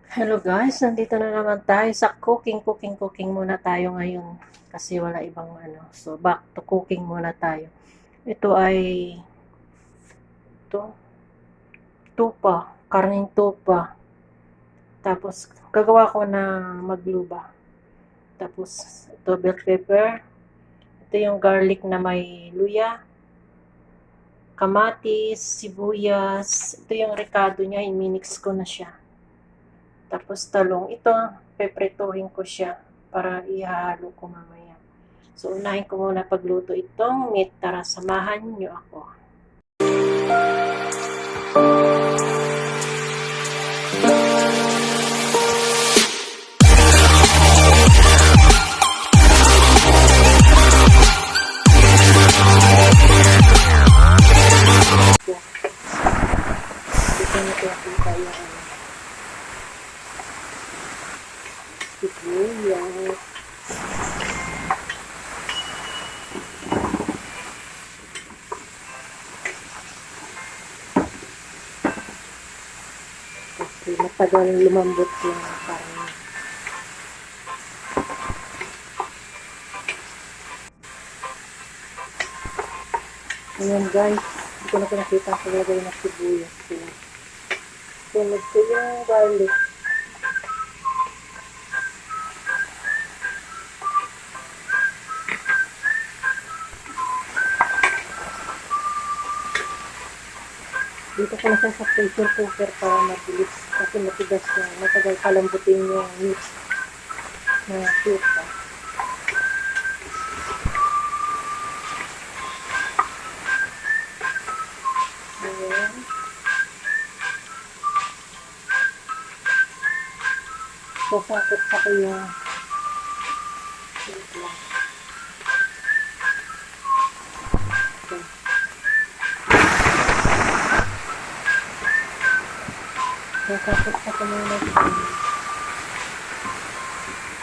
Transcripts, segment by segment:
Hello guys, nandito na naman tayo sa cooking muna tayo ngayon kasi wala ibang ano. So back to cooking muna tayo. Ito ay ito, tupa, karning tupa. Tapos gagawa ko na magluba. Tapos ito bell pepper. Ito yung garlic na may luya, kamatis, sibuyas. Ito yung recado niya, i-mix ko na siya. Tapos talong, ito, peprituhin ko siya para ihalo ko mamaya. So, unahin ko muna pagluto itong meat. Tara, samahan nyo ako. Dito na kita yung sibuyas. Kasi matagal lumambot yung karne. Ayan guys, hindi ko na pinakita ang paglagay ng sibuyas. Sunod ko yung garlic. Dito ko na siya sa pressure cooker para mabilis kasi matigas na. Matagal palambutin yung meat na tupa. Ayan. Sasakot sa ko yung wait lang. Okay. Sasakot sa ko muna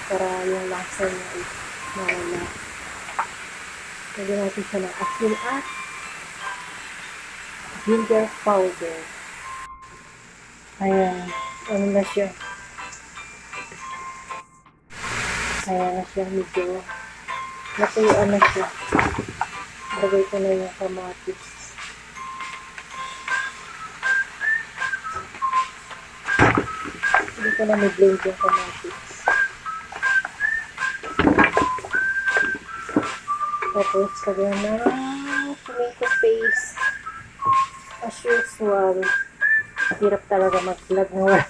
para yung lasa niya ay mawala. Lagyan natin siya ng asin at ginger powder. Ayan. Ano na siya? Ayan na siya. Medyo natuyuan na siya. Lagay ko na yung kamatis. Hindi ko na may-blend yung kamatis. Tapos, lagyan na tomato paste. As usual, hirap talaga mag-vlog na wala.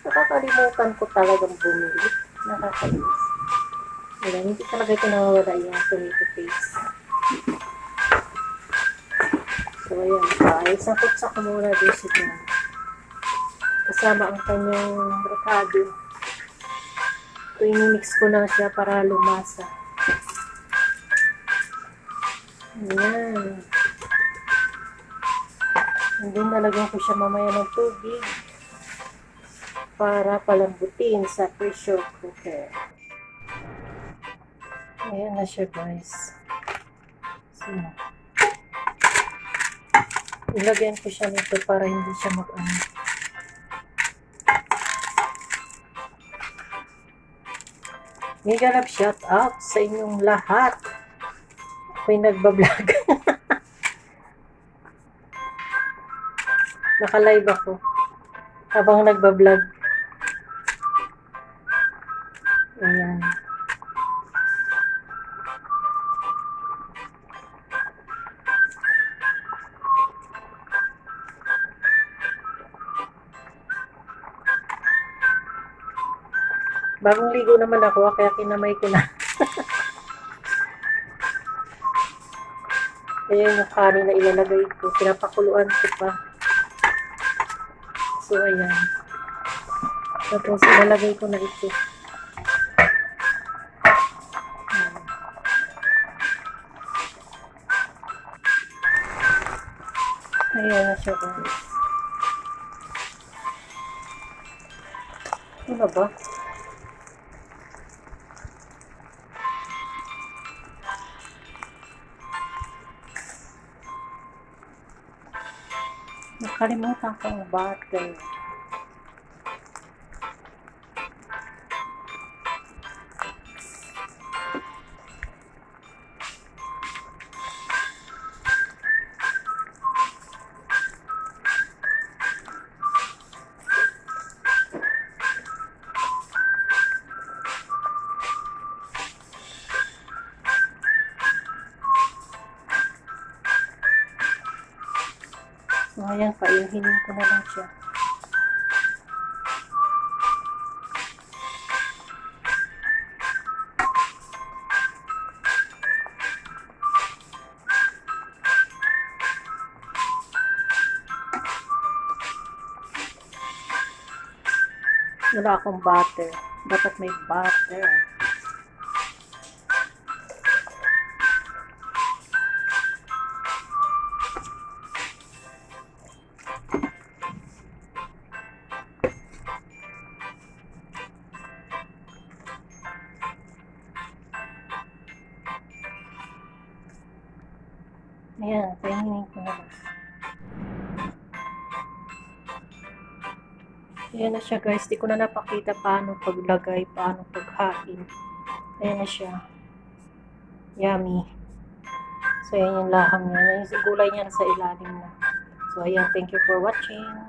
Nakakalimutan ko talagang bumili. Nakakainis. Ayan, hindi talaga ito nawawala yung tomato paste. So, ayan. Isakot-sak ko muna din siya. Kasama ang kanyang recado. Ito, inimix ko na siya para lumasa. Ayan. And then, nalagyan ko siya mamaya ng tubig para palambutin sa pressure cooker. Ayan na siya guys. So, ilagyan ko siya nito para hindi siya mag-ano. Mega love shout out sa inyong lahat. Ako'y nagbablog. Naka-live ako habang nagbablog. Ayan. Bagong ligo naman ako, kaya kinamay ko na. Ayan yung kanin na ilalagay ko. Pinapakuluan ko pa. So, ayan. Tapos, ilalagay ko na ito. Ayan na siya guys. Ano ba? Nakalimutan ko ang butter. painhinin ko na lang siya. Wala akong butter. Dapat may butter. Ayan, painginin ko na lang. Ayan na siya guys. Di ko na napakita paano paglagay, paano paghain. Ayan na siya. Yummy. So, ayan yung laham niya. Yung gulay niya sa ilalim na. So, ayan. Thank you for watching.